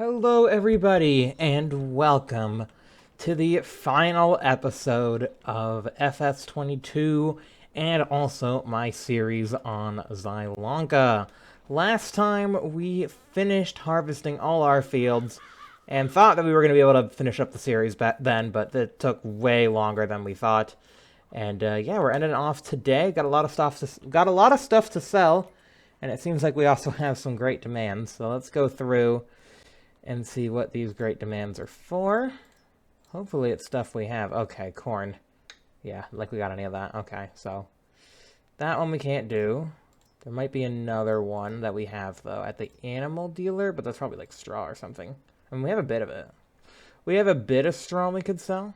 Hello everybody, and welcome to the final episode of FS22 and also my series on Zielonka. Last time we finished harvesting all our fields and thought that we were going to be able to finish up the series back then, but it took way longer than we thought. And yeah, we're ending off today. Got a lot of stuff to sell, and it seems like we also have some great demands. So let's go through and see what these great demands are for. Hopefully it's stuff we have. Okay, corn. Yeah, like we got any of that. Okay, so that one we can't do. There might be another one that we have, though, at the animal dealer, but that's probably like straw or something. I mean, we have a bit of it. We have a bit of straw we could sell.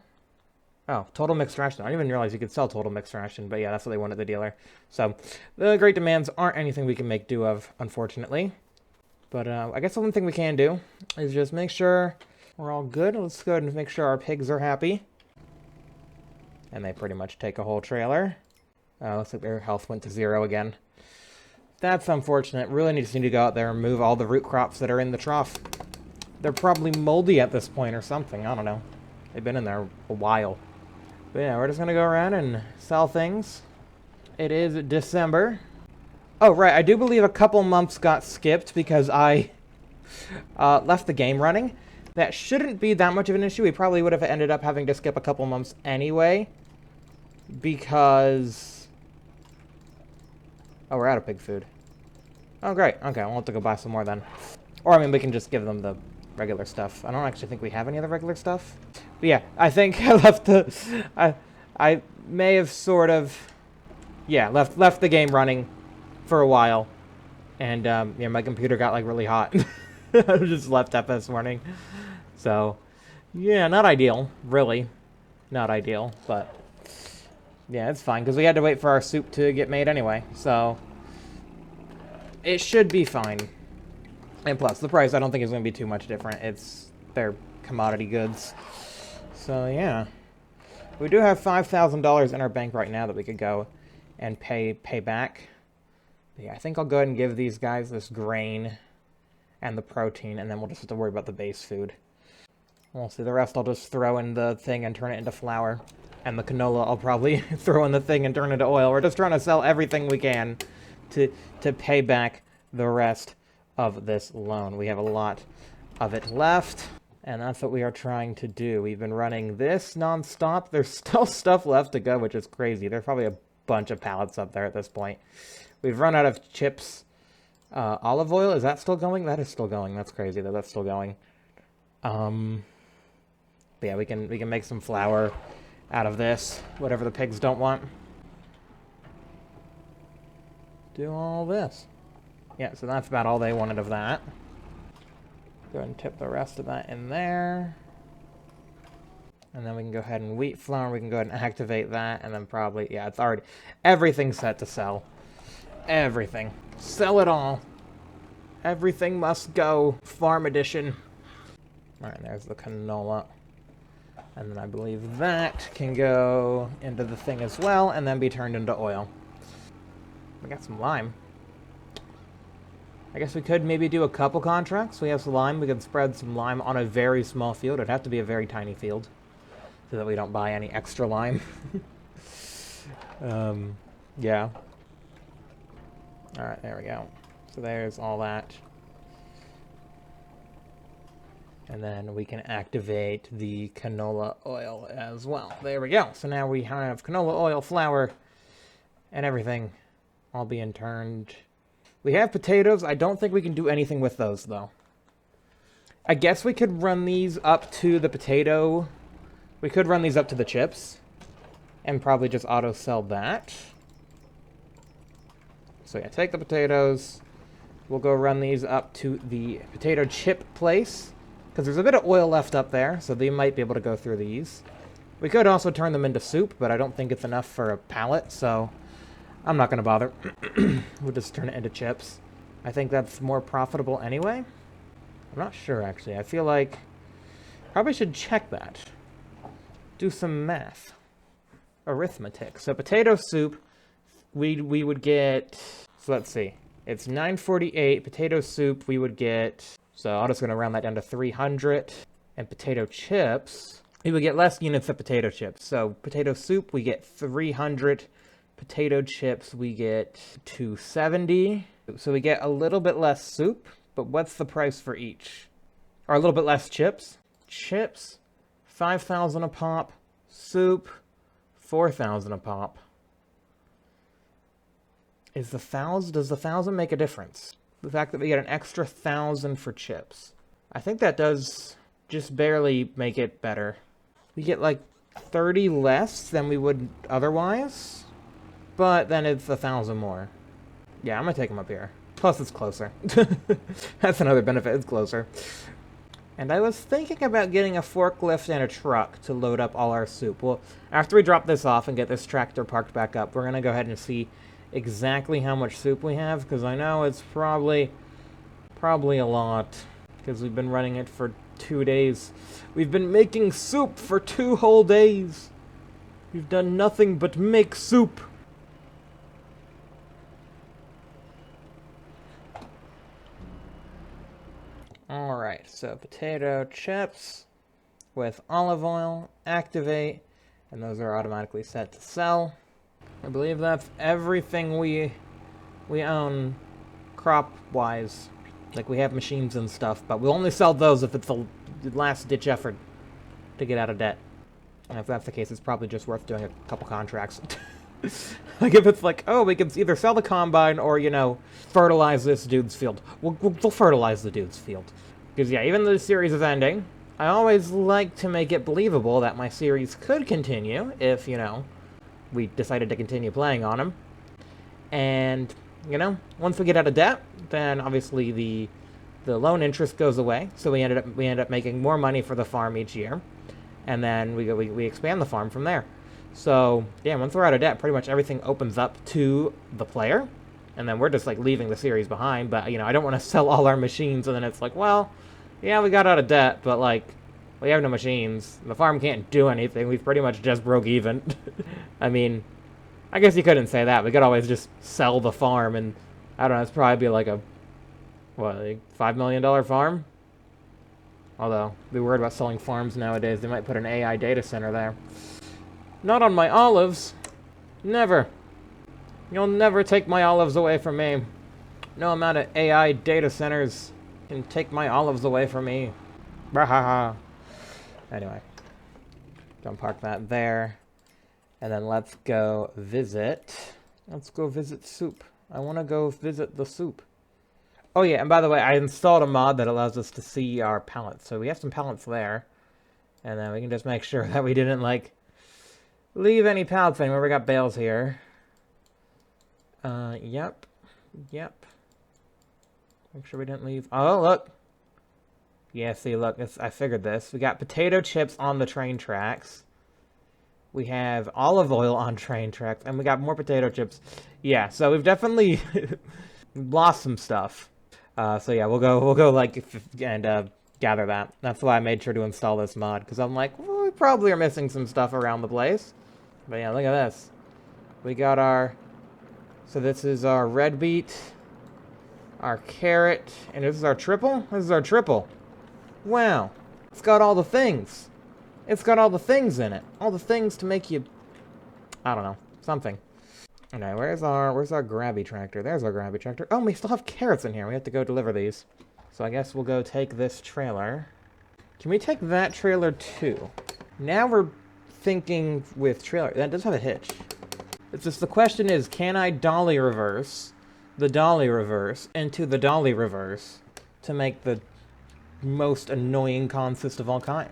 Oh, total mixed ration. I didn't even realize you could sell total mixed ration, but yeah, that's what they want at the dealer. So the great demands aren't anything we can make do of, unfortunately. But I guess the one thing we can do is just make sure we're all good. Let's go ahead and make sure our pigs are happy. And they pretty much take a whole trailer. Looks like their health went to 0 again. That's unfortunate. Really just need to go out there and remove all the root crops that are in the trough. They're probably moldy at this point or something. I don't know. They've been in there a while. But yeah, we're just going to go around and sell things. It is December. Oh, right, I do believe a couple months got skipped because I left the game running. That shouldn't be that much of an issue. We probably would have ended up having to skip a couple months anyway. Because... oh, we're out of pig food. Oh, great. Okay, we'll have to go buy some more then. Or, I mean, we can just give them the regular stuff. I don't actually think we have any of the regular stuff. But yeah, I think I left the... I may have sort of... yeah, left the game running for a while, and yeah, my computer got like really hot. I just left up this morning, so yeah, not ideal, really, not ideal, but yeah, it's fine because we had to wait for our soup to get made anyway, so it should be fine. And plus, the price I don't think is going to be too much different. They're commodity goods, so yeah, we do have $5,000 in our bank right now that we could go and pay back. Yeah, I think I'll go ahead and give these guys this grain and the protein, and then we'll just have to worry about the base food. We'll see, the rest I'll just throw in the thing and turn it into flour. And the canola I'll probably throw in the thing and turn it into oil. We're just trying to sell everything we can to pay back the rest of this loan. We have a lot of it left, and that's what we are trying to do. We've been running this non-stop. There's still stuff left to go, which is crazy. There's probably a bunch of pallets up there at this point. We've run out of chips. Olive oil, is that still going? That is still going. That's crazy that that's still going. But yeah, we can make some flour out of this, whatever the pigs don't want. Do all this. Yeah, so that's about all they wanted of that. Go ahead and tip the rest of that in there. And then we can go ahead and wheat flour. We can go ahead and activate that, and then probably, yeah, it's already, everything's set to sell. Everything. Sell it all. Everything must go. Farm edition. Alright, there's the canola. And then I believe that can go into the thing as well, and then be turned into oil. We got some lime. I guess we could maybe do a couple contracts. We have some lime. We could spread some lime on a very small field. It'd have to be a very tiny field, so that we don't buy any extra lime. Yeah. Alright, there we go. So there's all that. And then we can activate the canola oil as well. There we go. So now we have canola oil, flour, and everything all being turned. We have potatoes. I don't think we can do anything with those, though. I guess we could run these up to the potato. We could run these up to the chips. And probably just auto-sell that. So yeah, take the potatoes. We'll go run these up to the potato chip place, because there's a bit of oil left up there, so they might be able to go through these. We could also turn them into soup, but I don't think it's enough for a pallet, so I'm not going to bother. We'll just turn it into chips. I think that's more profitable anyway. I'm not sure, actually. I feel like probably should check that. Do some math. Arithmetic. So potato soup, we would get, so let's see, it's $9.48. Potato soup, we would get So I'm just going to round that down to 300. And potato chips, we would get less units of potato chips. So potato soup, we get 300. Potato chips, we get 270. So we get a little bit less soup, but what's the price for each? Or a little bit less chips. Chips, 5,000 a pop. Soup, 4,000 a pop. Does the 1,000 make a difference? The fact that we get an extra 1,000 for chips. I think that does just barely make it better. We get like 30 less than we would otherwise, but then it's 1,000 more. Yeah, I'm gonna take them up here. Plus it's closer. That's another benefit, it's closer. And I was thinking about getting a forklift and a truck to load up all our soup. Well, after we drop this off and get this tractor parked back up, we're gonna go ahead and see exactly how much soup we have, because I know it's probably a lot, because we've been running it for 2 days. We've been making soup for 2 whole days. We've done nothing but make soup. Alright, so potato chips with olive oil, activate, and those are automatically set to sell. I believe that's everything we own crop-wise. Like, we have machines and stuff, but we'll only sell those if it's the last-ditch effort to get out of debt. And if that's the case, it's probably just worth doing a couple contracts. Like, if it's like, oh, we can either sell the combine or, you know, fertilize this dude's field. We'll fertilize the dude's field. Because, yeah, even though the series is ending, I always like to make it believable that my series could continue if, you know, we decided to continue playing on them. And, you know, once we get out of debt, then obviously the loan interest goes away. So we end up making more money for the farm each year. And then we expand the farm from there. So, yeah, once we're out of debt, pretty much everything opens up to the player. And then we're just, like, leaving the series behind. But, you know, I don't want to sell all our machines and then it's like, well, yeah, we got out of debt, but, like, we have no machines. The farm can't do anything. We've pretty much just broke even. I mean, I guess you couldn't say that. We could always just sell the farm and, I don't know, it's probably be like a, what, like $5 million farm? Although, be worried about selling farms nowadays. They might put an AI data center there. Not on my olives. Never. You'll never take my olives away from me. No amount of AI data centers can take my olives away from me. Brahaha. Anyway. Don't park that there. And then let's go visit. Let's go visit soup. I want to go visit the soup. Oh yeah, and by the way, I installed a mod that allows us to see our pallets. So we have some pallets there. And then we can just make sure that we didn't, like, leave any pallets anywhere. We got bales here. Yep. Make sure we didn't leave. Oh, look. Yeah, see, look. I figured this. We got potato chips on the train tracks. We have olive oil on train tracks. And we got more potato chips. Yeah, so we've definitely lost some stuff. So yeah, we'll go like, and gather that. That's why I made sure to install this mod. Because I'm like, well, we probably are missing some stuff around the place. But yeah, look at this. We got our... So this is our red beet, our carrot, and this is our triple? This is our triple. Wow. It's got all the things. It's got all the things in it. All the things to make you... I don't know. Something. Alright, where's our grabby tractor? There's our grabby tractor. Oh, we still have carrots in here. We have to go deliver these. So I guess we'll go take this trailer. Can we take that trailer too? Now we're thinking with trailer. That does have a hitch. It's just the question is, can I dolly reverse the dolly reverse into the dolly reverse to make the most annoying consist of all time?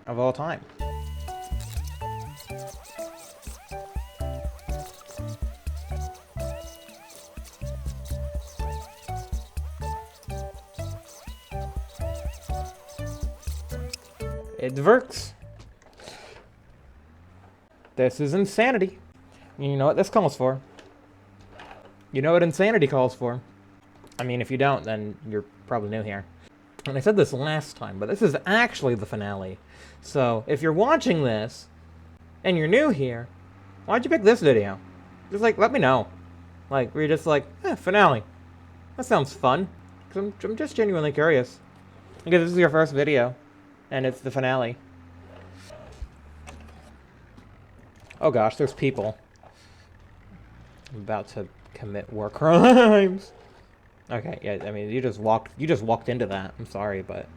It works. This is insanity. You know what this calls for? You know what insanity calls for? I mean, if you don't, then you're probably new here. And I said this last time, but this is actually the finale. So, if you're watching this, and you're new here, why'd you pick this video? Just, like, let me know. Like, we're just like, finale. That sounds fun. 'Cause I'm just genuinely curious. Because this is your first video, and it's the finale. Oh gosh, there's people. I'm about to commit war crimes. Okay, yeah, I mean, you just walked into that. I'm sorry, but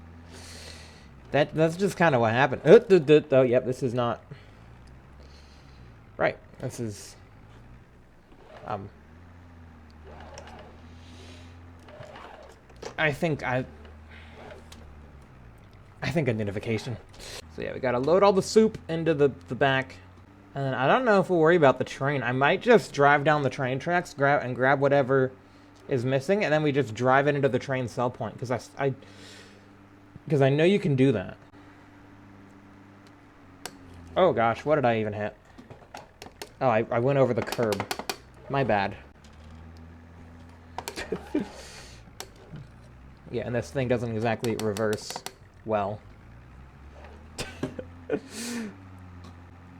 that's just kind of what happened. Oh, yep, this is not right. This is I think I identification. So yeah, we gotta load all the soup into the back. And I don't know if we'll worry about the train. I might just drive down the train tracks, grab whatever is missing, and then we just drive it into the train sell point, because I know you can do that. Oh gosh, what did I even hit? Oh, I went over the curb. My bad. Yeah, and this thing doesn't exactly reverse well.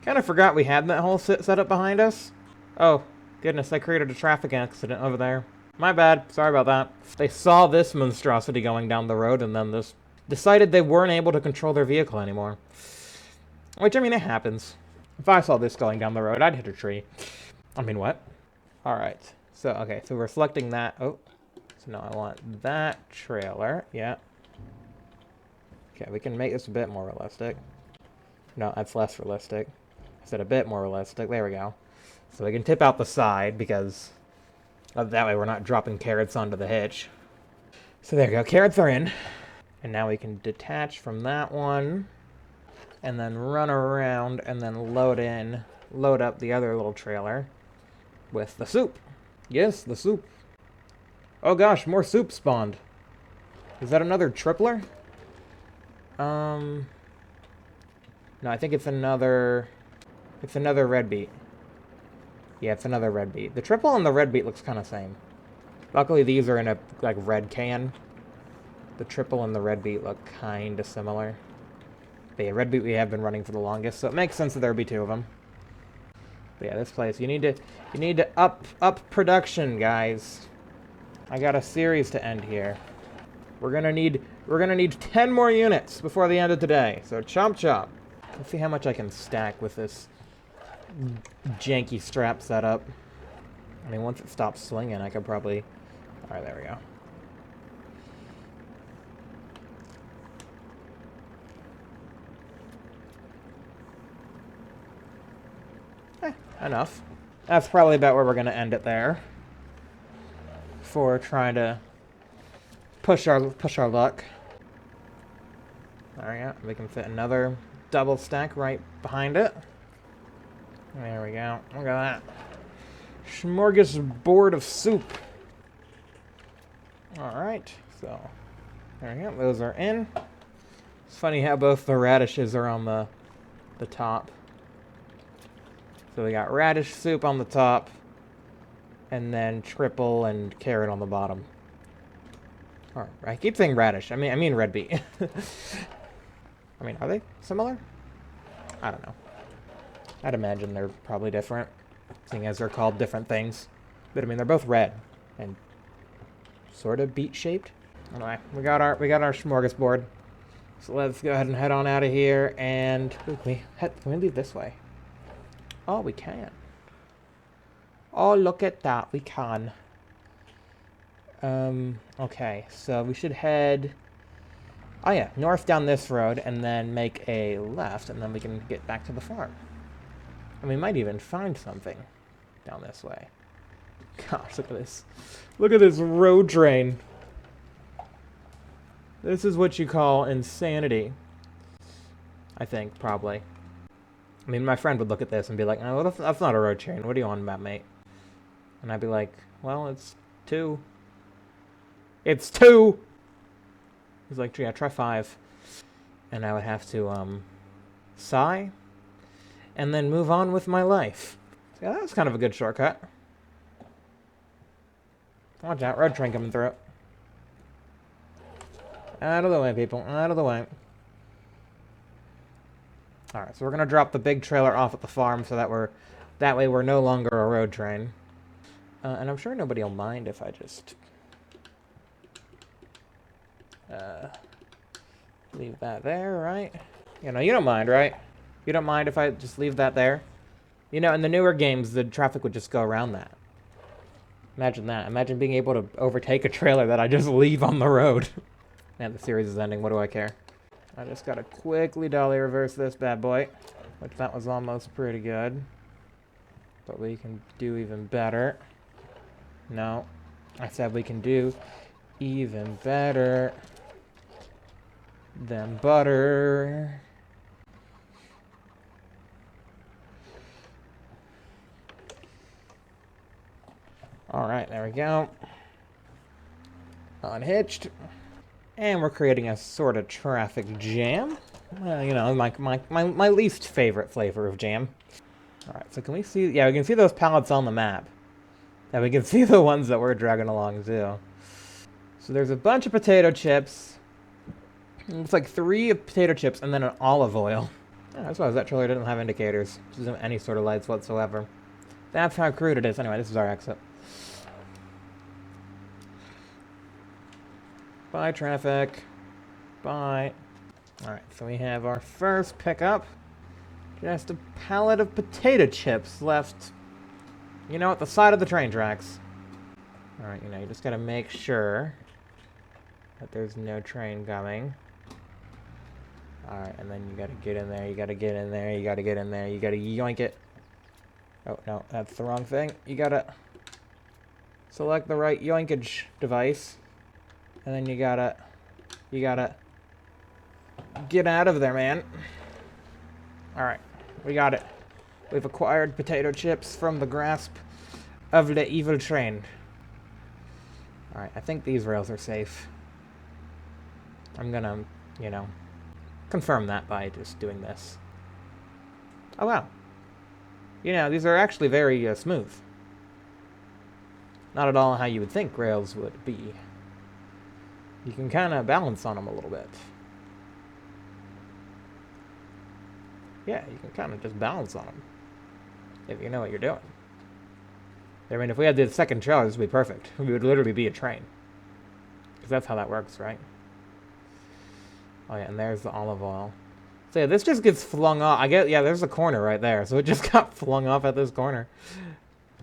Kind of forgot we had that whole setup behind us. Oh, goodness, I created a traffic accident over there. My bad, sorry about that. They saw this monstrosity going down the road and then decided they weren't able to control their vehicle anymore. Which, I mean, it happens. If I saw this going down the road, I'd hit a tree. I mean, what? Alright, so, okay, so we're selecting that. Oh, so now I want that trailer, yeah. Okay, we can make this a bit more realistic. No, that's less realistic. I said a bit more realistic. There we go. So we can tip out the side because that way we're not dropping carrots onto the hitch. So there we go. Carrots are in. And now we can detach from that one and then run around and then load up the other little trailer with the soup. Yes, the soup. Oh gosh, more soup spawned. Is that another tripler? No, I think it's another red beet. Yeah, it's another red beet. The triple and the red beet looks kind of same. Luckily, these are in a, like, red can. The triple and the red beet look kind of similar. But yeah, red beet we have been running for the longest, so it makes sense that there would be two of them. But yeah, this place, you need to up production, guys. I got a series to end here. We're gonna need 10 more units before the end of today. So chomp chomp. Let's see how much I can stack with this janky strap setup. I mean, once it stops swinging, I could probably... Alright, there we go. Enough. That's probably about where we're going to end it there. For trying to push our luck. There we go. We can fit another double stack right behind it. There we go. Look at that. Smorgasbord of soup. Alright, so there we go. Those are in. It's funny how both the radishes are on the top. So we got radish soup on the top, and then triple and carrot on the bottom. Or, I keep saying radish. I mean red beet. I mean, are they similar? I don't know. I'd imagine they're probably different, seeing as they're called different things. But I mean, they're both red and sort of beet-shaped. Anyway, we got our smorgasbord. So let's go ahead and head on out of here. And can we leave this way? Oh, we can. Oh, look at that. We can. Okay, so we should head... Oh yeah, north down this road, and then make a left, and then we can get back to the farm. And we might even find something down this way. Gosh, look at this. Look at this road train. This is what you call insanity. I think, probably. I mean, my friend would look at this and be like, oh, that's not a road train. What are you on about, mate? And I'd be like, well, it's 2. It's 2! He's like, yeah, try 5. And I would have to, sigh. And then move on with my life. So, yeah, that was kind of a good shortcut. Watch out, road train coming through. Out of the way, people. Out of the way. Alright, so we're going to drop the big trailer off at the farm so that way we're no longer a road train. And I'm sure nobody will mind if I just... Leave that there, right? You know, you don't mind, right? You don't mind if I just leave that there? You know, in the newer games, the traffic would just go around that. Imagine that. Imagine being able to overtake a trailer that I just leave on the road. Man, the series is ending. What do I care? I just gotta quickly dolly reverse this bad boy. Which that was almost pretty good. But we can do even better. No. I said we can do even better than butter. Alright, there we go. Unhitched. And we're creating a sort of traffic jam. Well, you know, my least favorite flavor of jam. Alright, so can we see... Yeah, we can see those pallets on the map. And we can see the ones that we're dragging along, too. So there's a bunch of potato chips. It looks like 3 potato chips and then an olive oil. Yeah, that's why that trailer didn't have indicators. It doesn't have any sort of lights whatsoever. That's how crude it is. Anyway, this is our exit. Bye, traffic. Bye. Alright, so we have our first pickup. Just a pallet of potato chips left, you know, at the side of the train tracks. Alright, you know, you just gotta make sure that there's no train coming. Alright, and then you gotta get in there, you gotta get in there, you gotta get in there, you gotta yoink it. Oh, no, that's the wrong thing. You gotta select the right yoinkage device. And then you gotta get out of there, man. Alright, we got it. We've acquired potato chips from the grasp of the evil train. Alright, I think these rails are safe. I'm gonna, you know, confirm that by just doing this. Oh, wow. You know, these are actually very smooth. Not at all how you would think rails would be. You can kind of balance on them a little bit. Yeah, you can kind of just balance on them. If you know what you're doing. I mean, if we had the second trailer, this would be perfect. We would literally be a train. Because that's how that works, right? Oh yeah, and there's the olive oil. So yeah, this just gets flung off. Yeah, there's a corner right there. So it just got flung off at this corner.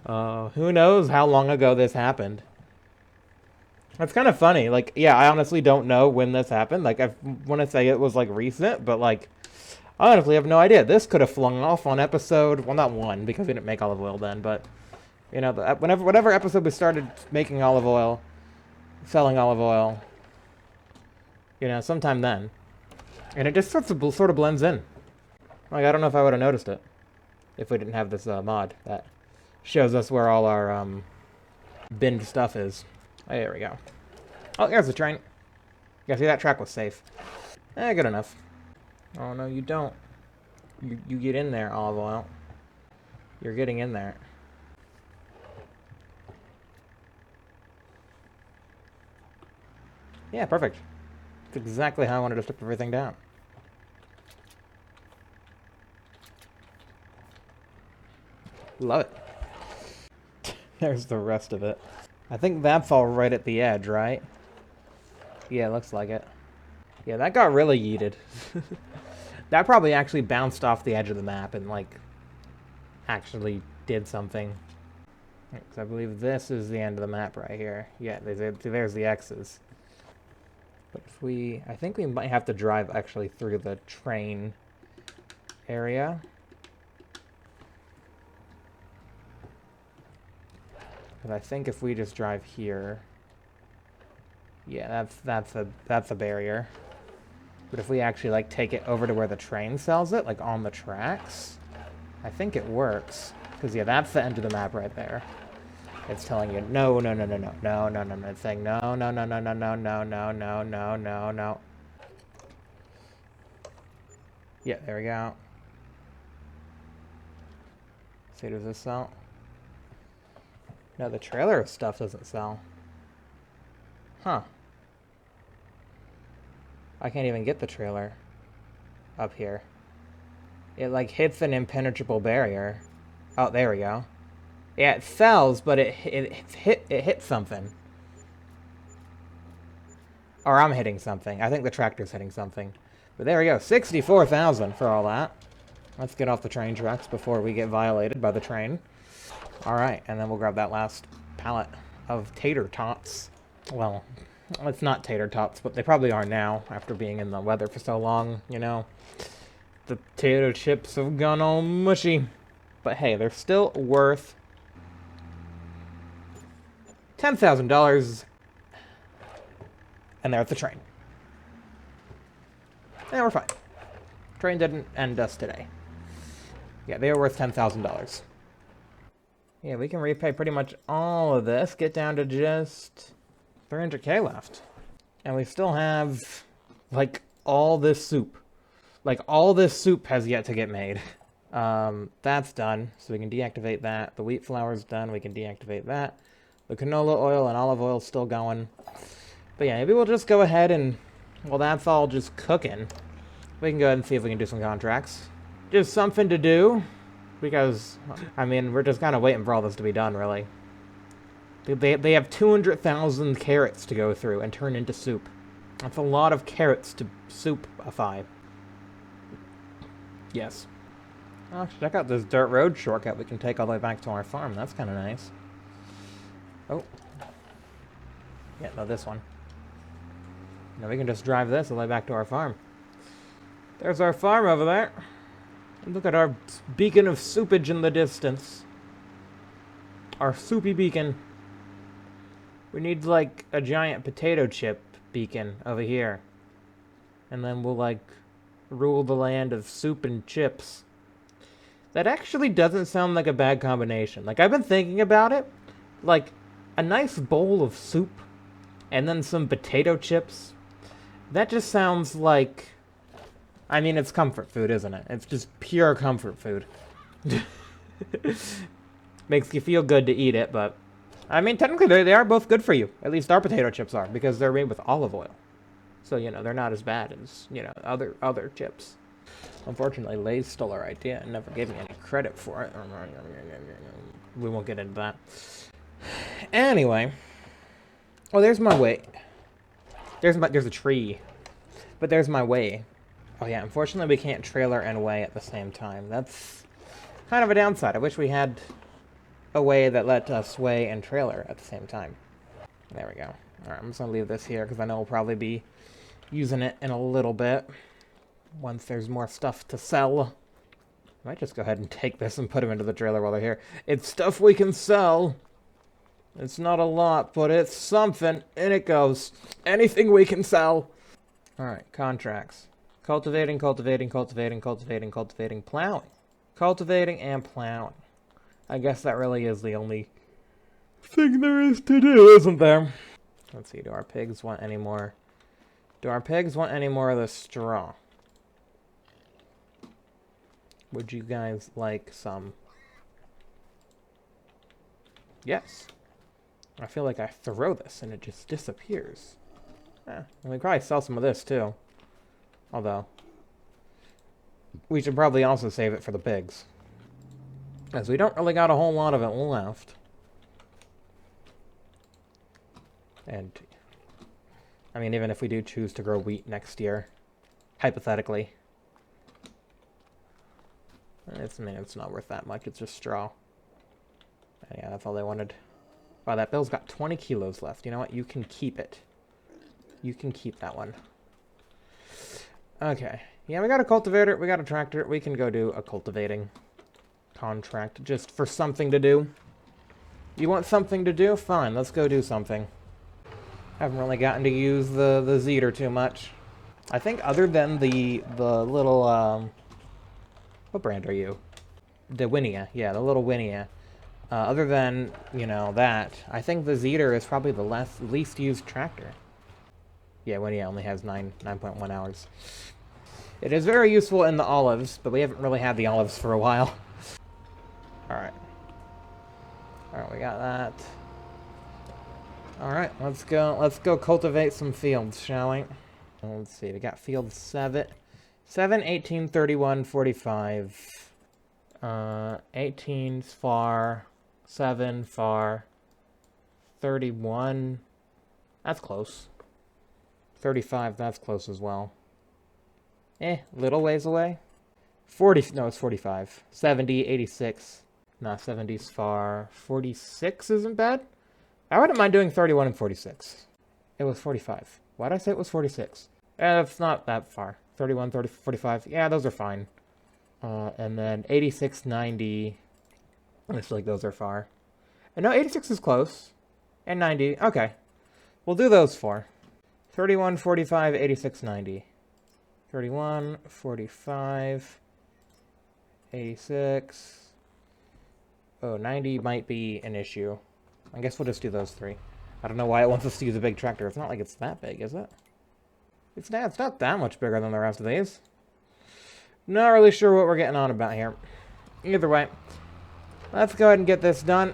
Who knows how long ago this happened. That's kind of funny. Like, yeah, I honestly don't know when this happened. Like, I want to say it was, like, recent, but, like, I honestly have no idea. This could have flung off on episode... Well, not 1, because we didn't make olive oil then, but, you know, whatever episode we started making olive oil, selling olive oil, you know, sometime then. And it just sort of blends in. Like, I don't know if I would have noticed it if we didn't have this mod that shows us where all our binned stuff is. Oh, there we go. Oh, there's the train. Yeah, see, that track was safe. Good enough. Oh, no, you don't. You get in there, olive oil. You're getting in there. Yeah, perfect. That's exactly how I wanted to strip everything down. Love it. There's the rest of it. I think that's all right at the edge, right? Yeah, looks like it. Yeah, that got really yeeted. That probably actually bounced off the edge of the map and, like, actually did something. Because I believe this is the end of the map right here. Yeah, there's the X's. But if we... I think we might have to drive actually through the train area. Because I think if we just drive here... Yeah, that's a barrier. But if we actually, like, take it over to where the train sells it, like, on the tracks, I think it works. Because, yeah, that's the end of the map right there. It's telling you, no, no, no, no, no, no, no, no, no. It's saying, no, no, no, no, no, no, no, no, no, no, no, no. Yeah, there we go. See, does this sell? No, the trailer stuff doesn't sell. Huh. I can't even get the trailer up here. It, like, hits an impenetrable barrier. Oh, there we go. Yeah, it sells, but it hit something. Or I'm hitting something. I think the tractor's hitting something. But there we go. 64,000 for all that. Let's get off the train tracks before we get violated by the train. Alright, and then we'll grab that last pallet of tater tots. Well, it's not tater tots, but they probably are now, after being in the weather for so long, you know. The potato chips have gone all mushy. But hey, they're still worth $10,000. And they're at the train. And we're fine. Train didn't end us today. Yeah, they were worth $10,000. Yeah, we can repay pretty much all of this. Get down to just 300k left. And we still have, like, all this soup. Like, all this soup has yet to get made. That's done, so we can deactivate that. The wheat flour's done, we can deactivate that. The canola oil and olive oil's still going. But yeah, maybe we'll just go ahead and, well, that's all just cooking. We can go ahead and see if we can do some contracts. Just something to do. Because, I mean, we're just kind of waiting for all this to be done, really. They have 200,000 carrots to go through and turn into soup. That's a lot of carrots to soupify. Yes. Oh, check out this dirt road shortcut we can take all the way back to our farm. That's kind of nice. Oh. Yeah, no, this one. Now we can just drive this all the way back to our farm. There's our farm over there. And look at our beacon of soupage in the distance. Our soupy beacon. We need, like, a giant potato chip beacon over here. And then we'll, like, rule the land of soup and chips. That actually doesn't sound like a bad combination. Like, I've been thinking about it. Like, a nice bowl of soup and then some potato chips. That just sounds like... I mean, it's comfort food, isn't it? It's just pure comfort food. Makes you feel good to eat it, but... I mean, technically, they are both good for you. At least our potato chips are, because they're made with olive oil. So, you know, they're not as bad as, you know, other chips. Unfortunately, Lay's stole our idea and never gave me any credit for it. We won't get into that. Anyway. Oh, there's my way. There's a tree. But there's my way. Oh yeah, unfortunately we can't trailer and weigh at the same time. That's kind of a downside. I wish we had a way that let us weigh and trailer at the same time. There we go. Alright, I'm just going to leave this here because I know we'll probably be using it in a little bit. Once there's more stuff to sell. I might just go ahead and take this and put them into the trailer while they're here. It's stuff we can sell. It's not a lot, but it's something. And it goes. Anything we can sell. Alright, contracts. Cultivating, cultivating, cultivating, cultivating, cultivating, plowing. Cultivating and plowing. I guess that really is the only thing there is to do, isn't there? Let's see, do our pigs want any more? Do our pigs want any more of the straw? Would you guys like some? Yes. I feel like I throw this and it just disappears. And we probably sell some of this too. Although, we should probably also save it for the pigs. As we don't really got a whole lot of it left. And, I mean, even if we do choose to grow wheat next year, hypothetically, it's not worth that much. It's just straw. And yeah, that's all they wanted. Wow, that bill's got 20 kilos left. You know what? You can keep it. You can keep that one. Okay. Yeah, we got a cultivator. We got a tractor. We can go do a cultivating contract just for something to do. You want something to do? Fine, let's go do something. Haven't really gotten to use the Zeter too much. I think other than the little, what brand are you? The Winia. Yeah, the little Winia. Other than, you know, that, I think the Zeter is probably the least used tractor. Yeah, Winia only has 9.1 hours. It is very useful in the olives, but we haven't really had the olives for a while. Alright. Alright, we got that. Alright, let's go cultivate some fields, shall we? Let's see, we got field 7, 18, 31, 45. 18's far, 7 far, 31. That's close. 35, that's close as well. Little ways away. 40, no, it's 45. 70, 86. No, 70's far. 46 isn't bad. I wouldn't mind doing 31 and 46. It was 45. Why did I say it was 46? That's not that far. 31, 30, 45. Yeah, those are fine. And then 86, 90. I feel like those are far. And no, 86 is close. And 90. Okay. We'll do those four. 31, 45, 86, 90. 31, 45, 86. Oh, 90 might be an issue. I guess we'll just do those three. I don't know why it wants us to use a big tractor. It's not like it's that big, is it? It's not that much bigger than the rest of these. Not really sure what we're getting on about here. Either way, let's go ahead and get this done.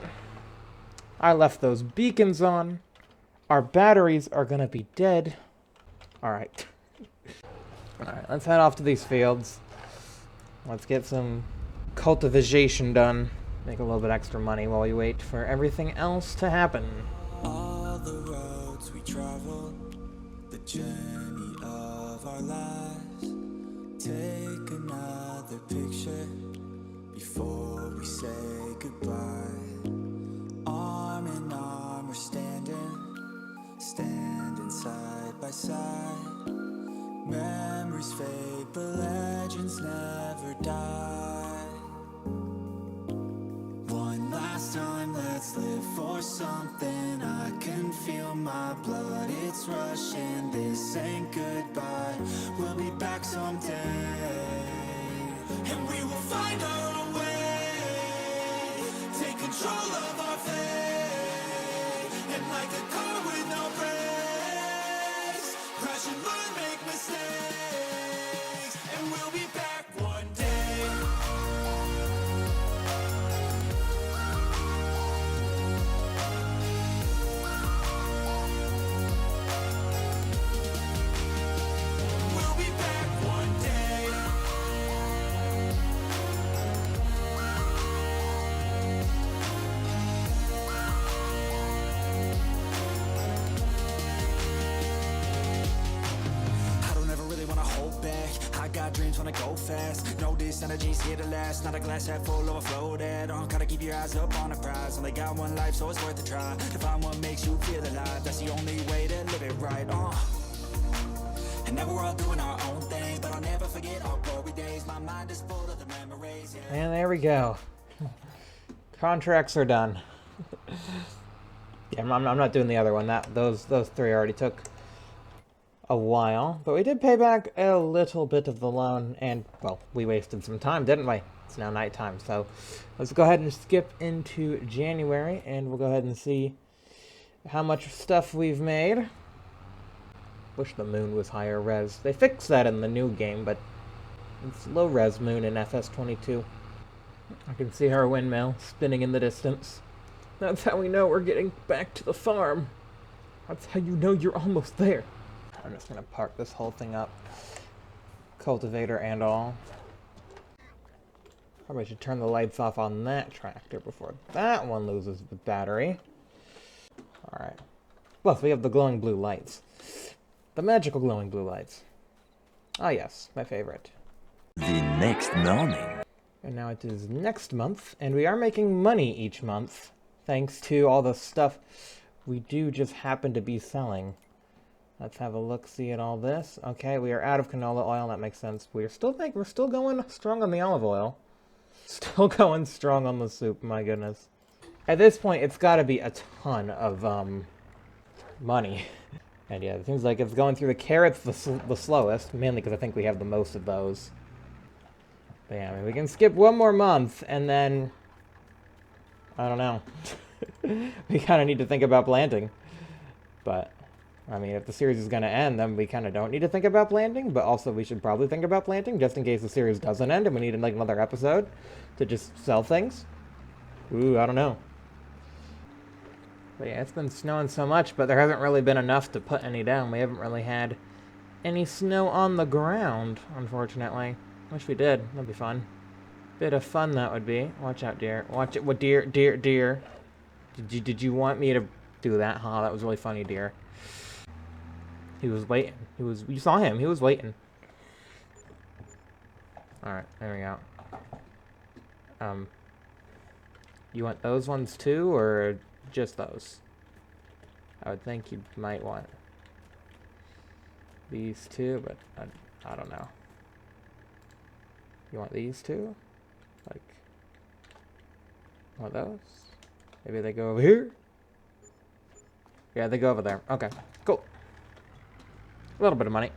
I left those beacons on. Our batteries are going to be dead. Alright. Alright, let's head off to these fields. Let's get some cultivation done. Make a little bit extra money while we wait for everything else to happen. All the roads we travel, the journey of our lives. Take another picture before we say goodbye. Arm in arm we're standing side by side. Memories fade, but legends never die. One last time, let's live for something. I can feel my blood, it's rushing. This ain't goodbye, we'll be back someday. And we will find our own way. Take control of our fate. And like a car with no brakes, crash and learn, make mistakes. And we'll be back one day. Got dreams wanna go fast. Know this energy's here to last. Not a glass half full, overflow that. Gotta keep your eyes up on the prize. Only got one life, so it's worth a try. To find what makes you feel alive. That's the only way to live it right. And now we're all doing our own thing, but I'll never forget our glory days. My mind is full of the memories. Yeah. And there we go. Contracts are done. Yeah, I'm not doing the other one. Those three already took a while, but we did pay back a little bit of the loan, and, well, we wasted some time, didn't we? It's now nighttime, so let's go ahead and skip into January, and we'll go ahead and see how much stuff we've made. Wish the moon was higher res. They fixed that in the new game, but it's low res moon in FS22. I can see our windmill spinning in the distance. That's how we know we're getting back to the farm. That's how you know you're almost there. I'm just gonna park this whole thing up. Cultivator and all. Probably should turn the lights off on that tractor before that one loses the battery. Alright. Plus, we have the glowing blue lights. The magical glowing blue lights. Ah yes, my favorite. The next morning. And now it is next month, and we are making money each month, thanks to all the stuff we do just happen to be selling. Let's have a look-see at all this. Okay, we are out of canola oil. That makes sense. We're still going strong on the olive oil. Still going strong on the soup, my goodness. At this point, it's got to be a ton of money. And yeah, it seems like it's going through the carrots the slowest, mainly because I think we have the most of those. But yeah, I mean, we can skip one more month, and then I don't know. We kind of need to think about planting. But I mean, if the series is going to end, then we kind of don't need to think about planting, but also we should probably think about planting, just in case the series doesn't end and we need like another episode to just sell things. Ooh, I don't know. But yeah, it's been snowing so much, but there hasn't really been enough to put any down. We haven't really had any snow on the ground, unfortunately. Wish we did. That'd be fun. Bit of fun that would be. Watch out, deer. Watch it. What, deer? Did you want me to do that? Huh? That was really funny, deer. He was waiting. You saw him. He was waiting. Alright, there we go. You want those ones too, or just those? I would think you might want these two, but I don't know. You want these two? Like, want those? Maybe they go over here? Yeah, they go over there. Okay, cool. A little bit of money.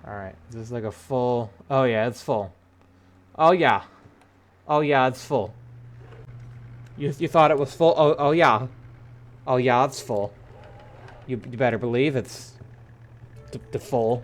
Alright, is this like a full... Oh yeah, it's full. Oh yeah. Oh yeah, it's full. You thought it was full? Oh yeah. Oh yeah, it's full. You better believe it's the full.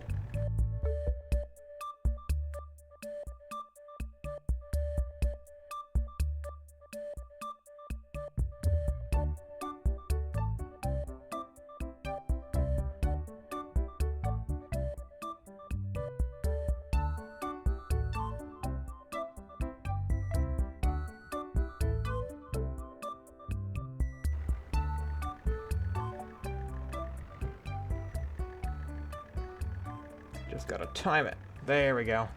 Just gotta time it. There we go.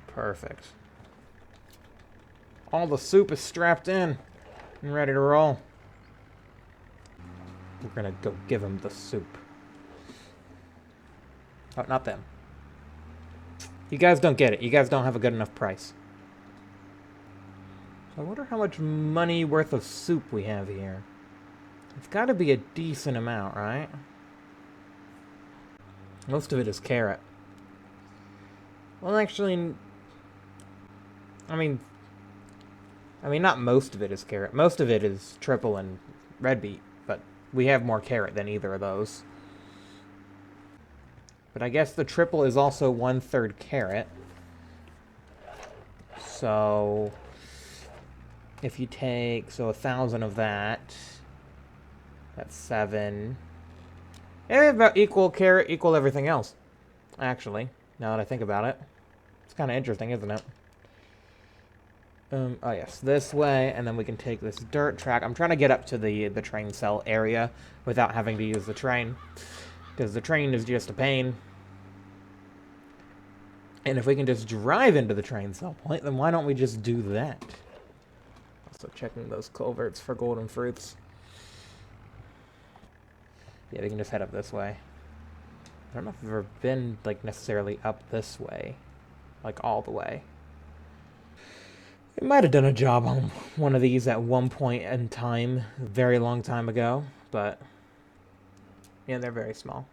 Perfect. All the soup is strapped in and ready to roll. We're gonna go give him the soup. Oh, not them. You guys don't get it. You guys don't have a good enough price. So I wonder how much money worth of soup we have here. It's gotta be a decent amount, right? Most of it is carrot. Well, actually, I mean, not most of it is carrot. Most of it is triple and red beet, but we have more carrot than either of those. But I guess the triple is also 1/3 carrot. So, if you take, so 1,000 of that, that's 7. Yeah, about equal carrot, equal everything else. Actually, now that I think about it. It's kind of interesting, isn't it? Oh yes, this way, and then we can take this dirt track. I'm trying to get up to the train cell area without having to use the train, because the train is just a pain. And if we can just drive into the train cell point, then why don't we just do that? Also checking those culverts for golden fruits. Yeah, we can just head up this way. I don't know if I've ever been, like, necessarily up this way. Like, all the way. I might have done a job on one of these at one point in time, a very long time ago, but... yeah, they're very small.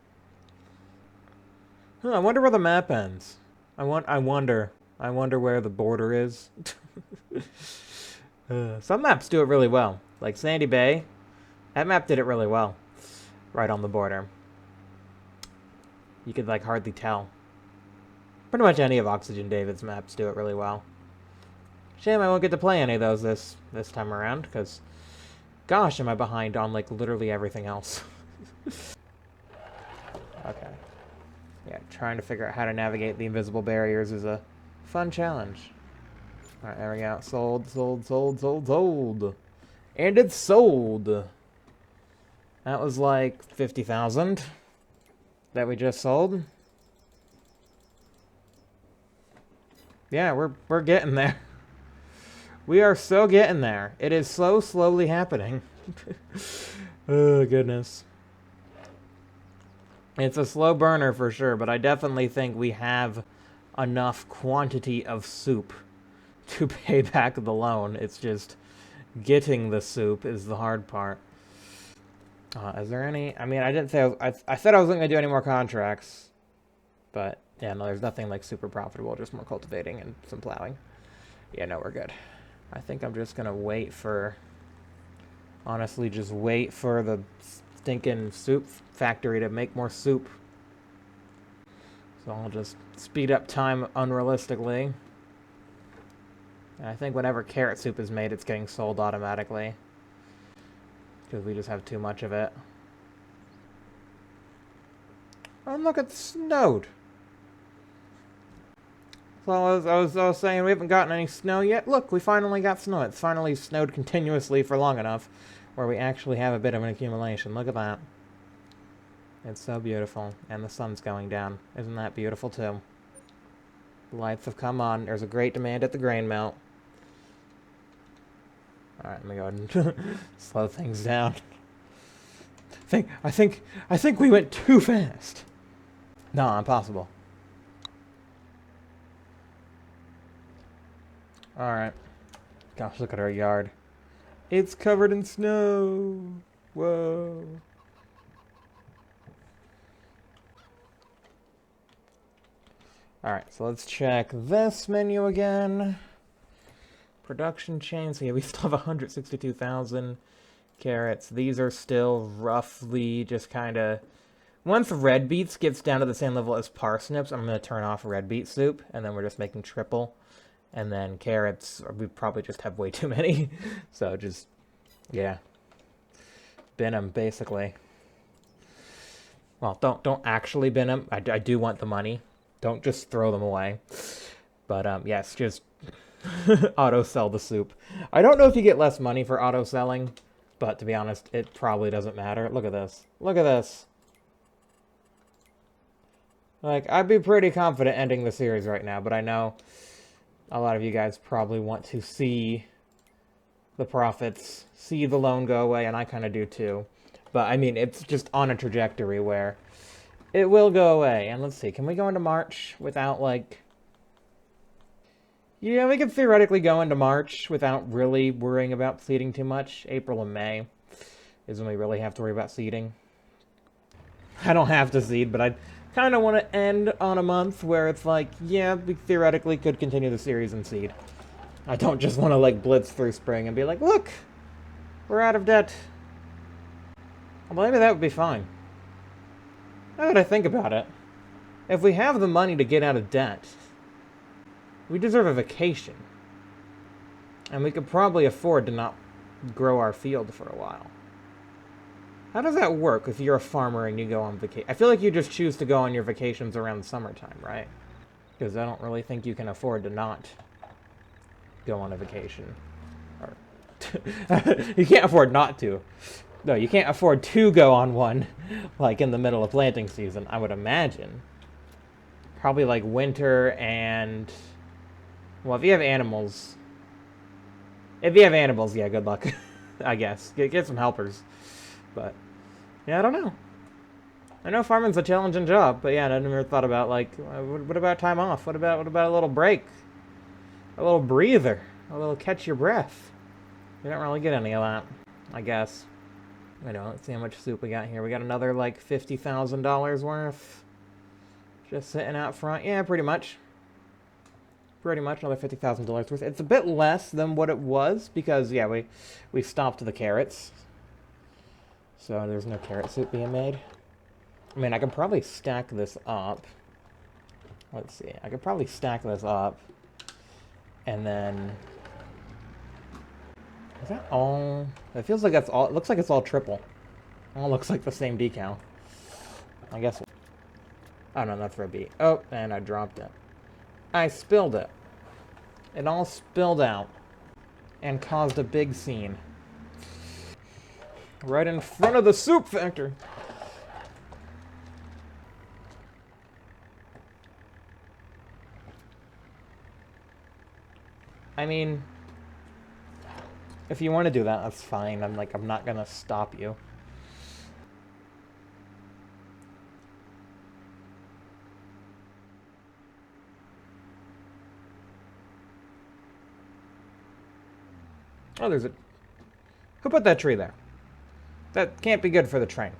Huh, I wonder where the map ends. I wonder where the border is. Some maps do it really well. Like Sandy Bay, that map did it really well. Right on the border. You could, like, hardly tell. Pretty much any of Oxygen David's maps do it really well. Shame I won't get to play any of those this time around, because gosh, am I behind on, like, literally everything else. Okay. Yeah, trying to figure out how to navigate the invisible barriers is a fun challenge. Alright, there we go. Sold, sold, sold, sold, sold. And it's sold! That was like 50,000 that we just sold. Yeah, we're getting there. We are so getting there. It is so slowly happening. Oh, goodness. It's a slow burner for sure, but I definitely think we have enough quantity of soup to pay back the loan. It's just getting the soup is the hard part. Is there any... I mean, I didn't say... I said I wasn't going to do any more contracts. But, yeah, no, there's nothing, like, super profitable. Just more cultivating and some plowing. Yeah, no, we're good. I think I'm just going to wait for... honestly, just wait for the stinking soup factory to make more soup. So I'll just speed up time unrealistically. And I think whenever carrot soup is made, it's getting sold automatically. Because we just have too much of it. Oh, look, it snowed. So I was saying we haven't gotten any snow yet. Look, we finally got snow. It's finally snowed continuously for long enough where we actually have a bit of an accumulation. Look at that. It's so beautiful. And the sun's going down. Isn't that beautiful, too? The lights have come on. There's a great demand at the grain mill. Alright, let me go ahead and slow things down. I think we went too fast. No, impossible. Alright. Gosh, look at our yard. It's covered in snow. Whoa. Alright, so let's check this menu again. Production chain. So yeah, we still have 162,000 carrots. These are still roughly just kind of... Once red beets gets down to the same level as parsnips, I'm going to turn off red beet soup, and then we're just making triple. And then carrots, we probably just have way too many. So just, yeah. Bin them, basically. Well, don't actually bin them. I do want the money. Don't just throw them away. But, yes, just auto-sell the soup. I don't know if you get less money for auto-selling, but to be honest, it probably doesn't matter. Look at this. Look at this. Like, I'd be pretty confident ending the series right now, but I know a lot of you guys probably want to see the profits, see the loan go away, and I kind of do too. But, I mean, it's just on a trajectory where it will go away. And let's see, can we go into March without, like... Yeah, we could theoretically go into March without really worrying about seeding too much. April and May is when we really have to worry about seeding. I don't have to seed, but I kind of want to end on a month where it's like, yeah, we theoretically could continue the series and seed. I don't just want to, like, blitz through spring and be like, look, we're out of debt. Well, maybe that would be fine. Now that I think about it, if we have the money to get out of debt, we deserve a vacation. And we could probably afford to not grow our field for a while. How does that work if you're a farmer and you go on vacation? I feel like you just choose to go on your vacations around the summertime, right? Because I don't really think you can afford to not go on a vacation. Or you can't afford not to. No, you can't afford to go on one, like, in the middle of planting season, I would imagine. Probably, like, winter and... Well, if you have animals... If you have animals, yeah, good luck, I guess. Get some helpers. But, yeah, I don't know. I know farming's a challenging job, but yeah, I never thought about, like, what about time off? What about a little break? A little breather? A little catch your breath? We don't really get any of that, I guess. I know, let's see how much soup we got here. We got another, like, $50,000 worth. Just sitting out front. Yeah, pretty much. Pretty much another $50,000 worth. It's a bit less than what it was, because, yeah, we stopped the carrots. So there's no carrot soup being made. I mean, I could probably stack this up. Let's see. I could probably stack this up. And then... Is that all? It feels like that's all. It looks like it's all triple. All looks like the same decal. I guess. Oh no, that's red beet. Oh, and I dropped it. I spilled it. It all spilled out. And caused a big scene. Right in front of the soup factory. I mean... If you want to do that, that's fine. I'm not gonna stop you. Oh, there's a... Who put that tree there? That can't be good for the train.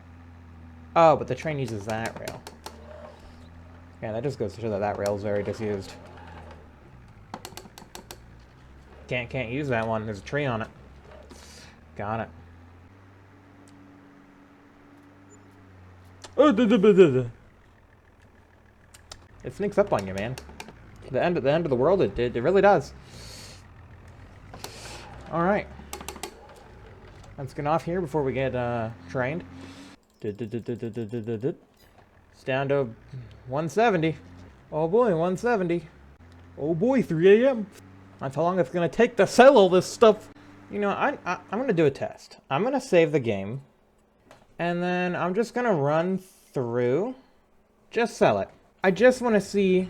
Oh, but the train uses that rail. Yeah, that just goes to show that that rail is very disused. Can't use that one. There's a tree on it. Got it. Oh, it sneaks up on you, man. The end of the world. It really does. All right. Let's get off here before we get trained. It's down to 170. Oh boy, 170. Oh boy, 3 a.m. That's how long it's going to take to sell all this stuff. You know, I'm going to do a test. I'm going to save the game. And then I'm just going to run through. Just sell it. I just want to see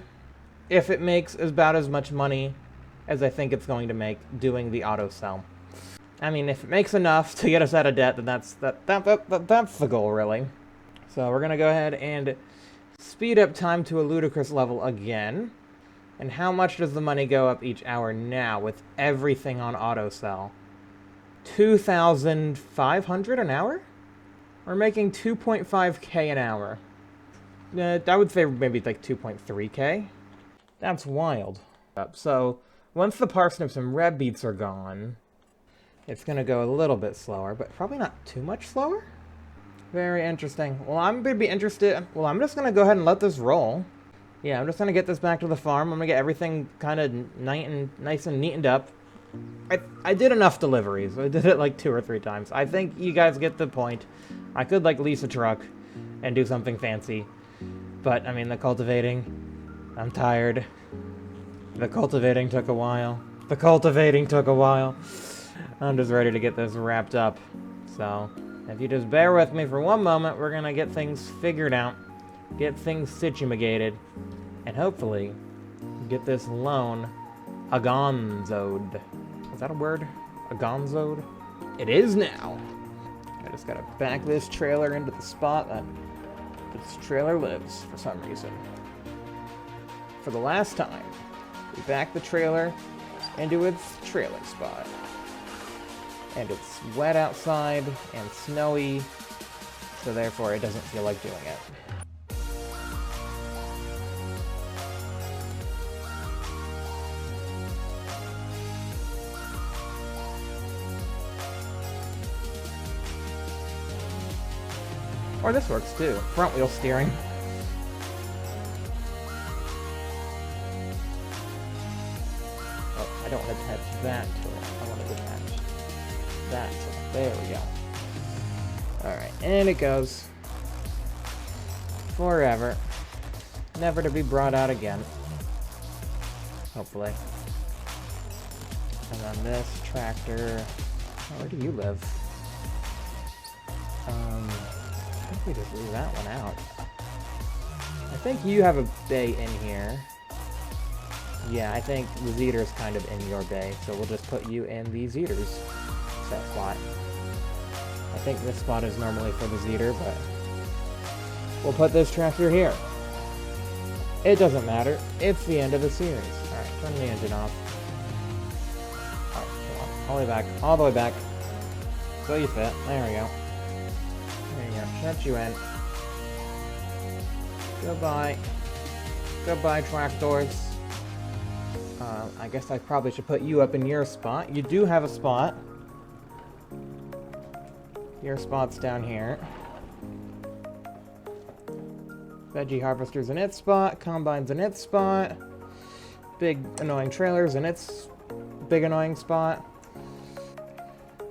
if it makes about as much money as I think it's going to make doing the auto sell. I mean, if it makes enough to get us out of debt, then that's the goal, really. So we're gonna go ahead and speed up time to a ludicrous level again. And how much does the money go up each hour now with everything on auto sell? 2,500 an hour? We're making 2.5k an hour. I would say maybe like 2.3k. That's wild. So once the parsnips and red beets are gone, it's going to go a little bit slower, but probably not too much slower. Very interesting. Well, I'm going to be interested. Well, I'm just going to go ahead and let this roll. Yeah, I'm just going to get this back to the farm. I'm going to get everything kind of nice and neatened up. I did enough deliveries. I did it like 2 or 3 times. I think you guys get the point. I could like lease a truck and do something fancy. But, I mean, the cultivating, I'm tired. The cultivating took a while. I'm just ready to get this wrapped up. So, if you just bear with me for one moment, we're gonna get things figured out, get things situated, and hopefully get this loan agonzoed. Is that a word? Agonzoed? It is now! I just gotta back this trailer into the spot that this trailer lives for some reason. For the last time, we back the trailer into its trailer spot. And it's wet outside and snowy, so therefore it doesn't feel like doing it. Or this works too. Front wheel steering. Oh, I don't want to attach that to it. I want to attach that to it. There we go. Alright, and it goes. Forever. Never to be brought out again. Hopefully. And then this tractor. Oh, where do you live? I think we just leave that one out. I think you have a bay in here. Yeah, I think the Zeter's kind of in your bay, so we'll just put you in the Zeter's set spot. I think this spot is normally for the Zeter, but we'll put this tractor here. It doesn't matter. It's the end of the series. Alright, turn the engine off. Alright, come on. All the way back. All the way back. So you fit. There we go. There you go. Shut you in. Goodbye. Goodbye, tractors. I guess I probably should put you up in your spot. You do have a spot. Your spot's down here. Veggie harvester's in its spot. Combine's in its spot. Big annoying trailer's in its big annoying spot.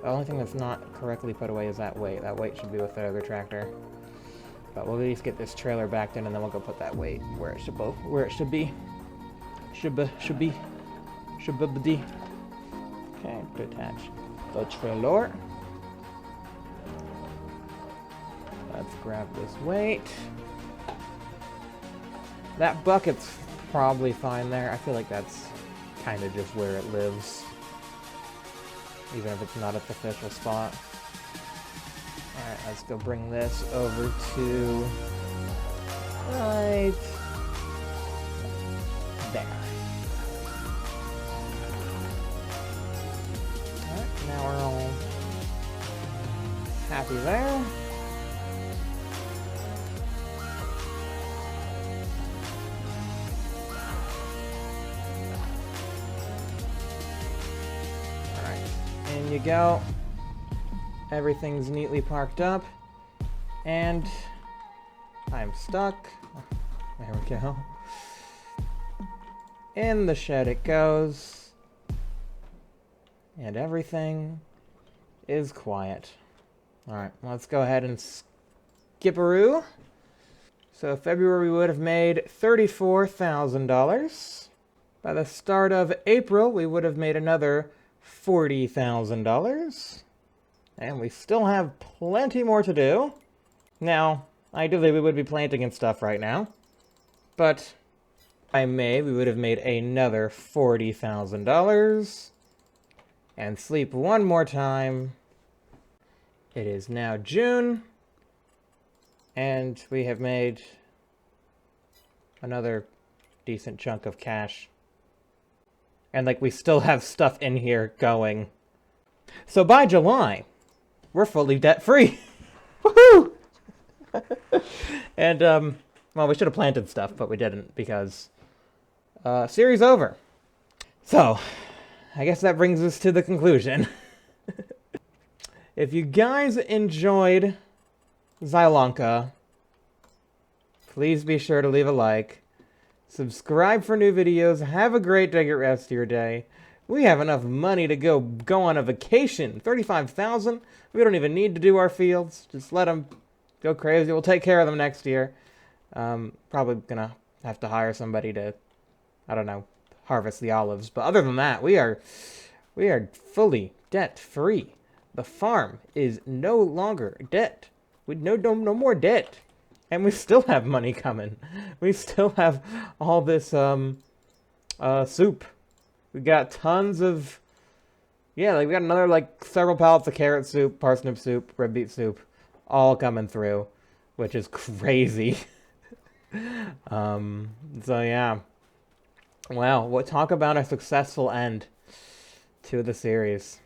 The only thing that's not correctly put away is that weight. That weight should be with the other tractor. But we'll at least get this trailer backed in, and then we'll go put that weight where it should be. Should be. Okay, detach the trailer. Let's grab this weight. That bucket's probably fine there. I feel like that's kind of just where it lives. Even if it's not its official spot. Alright, let's go bring this over to... right... there. Alright, now we're all happy there. In you go. Everything's neatly parked up. And I'm stuck. There we go. In the shed it goes. And everything is quiet. Alright, let's go ahead and skip-a-roo. So February we would have made $34,000. By the start of April we would have made another $40,000. And we still have plenty more to do. Now, Ideally, we would be planting and stuff right now. But if I may, we would have made another $40,000. And sleep one more time. It is now June. And we have made another decent chunk of cash. And, like, we still have stuff in here going. So by July, we're fully debt-free. Woohoo! And, well, we should have planted stuff, but we didn't because series over. So, I guess that brings us to the conclusion. If you guys enjoyed Zielonka, please be sure to leave a like. Subscribe for new videos. Have a great rest of your day. We have enough money to go on a vacation. 35,000. We don't even need to do our fields. Just let them go crazy. We'll take care of them next year. Probably gonna have to hire somebody to, I don't know, harvest the olives. But other than that, we are fully debt free. The farm is no longer debt. We no more debt. And we still have money coming. We still have all this soup. We got tons of, yeah, like we got another like several pallets of carrot soup, parsnip soup, red beet soup, all coming through, which is crazy. So yeah. Wow, we'll talk about a successful end to the series.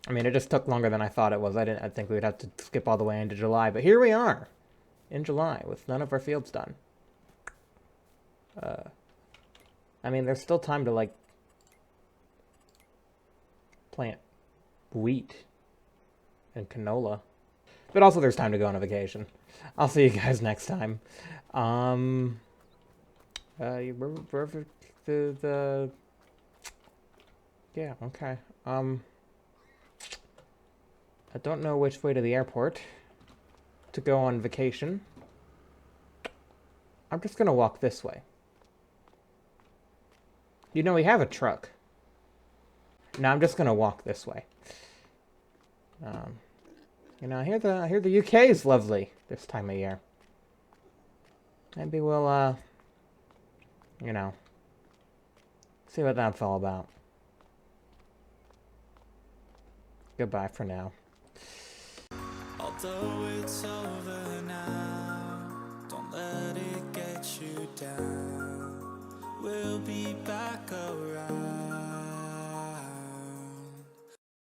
I mean, it just took longer than I thought it was. I think we'd have to skip all the way into July, but here we are in July with none of our fields done. I mean, there's still time to like plant wheat and canola, but also there's time to go on a vacation. I'll see you guys next time. Yeah, okay. I don't know which way to the airport to go on vacation. I'm just gonna walk this way. You know, we have a truck. No, I'm just gonna walk this way. You know, I hear the UK is lovely this time of year. Maybe we'll, you know, see what that's all about. Goodbye for now. Although it's over now, don't let it get you down. We'll be back around.